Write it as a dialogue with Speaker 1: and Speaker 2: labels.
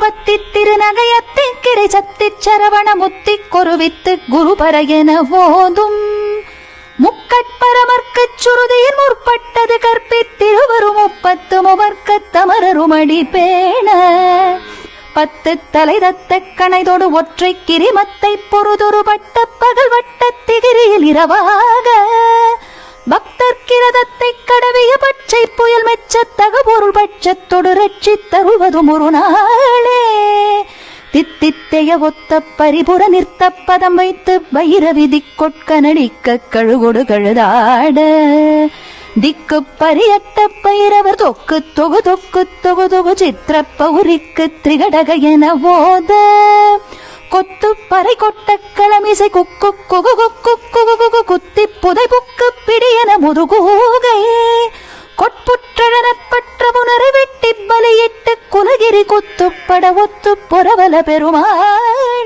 Speaker 1: பத்தி திருநகையத்தை கிரை சத்தி சரவண முத்தி கொருவித்து குருபரையென ஓதும் முக்கட்பரமர்க்கச் சுருதியின் முற்பட்டது கற்பித்திருவரும் 30 முவர்க்கத் தமரருமடி பேண 10 தலை தத்த கணைதோடு ஒற்றை கிரிமத்தை பொறுதொரு பட்ட பகல் வட்ட திகிரியில் இரவாக பக்தர் கிரதத்தை கடவிய பச்சை புயல் மெச்சத்தக பொருள் பட்சத்தொடு ரட்சித்தருள்வதும் ஒரு நாளே தித்தித்தைய ஒத்த பரிபுற நிறுத்த பதம் வைத்து வைரவிதி கொட்க நடிக்க கழுகொடு கழுதாட திக்கு பரியட்ட பைரவர் தொக்கு தொகு தொக்கு தொகு தொகு சித்திர பௌரிக்கு திரிகடக என ஓத கொத்து பறை கொட்ட களமிசை குக்கு குகு குக்கு குகு குகு குத்தி புதை புக்கு பிடியன முதுகூகை கொட்புற்றழனற்பற்ற புனரை வெட்டி பலியிட்டு குலகிரி குத்துப்பட ஒத்து புறவல பெருமாளே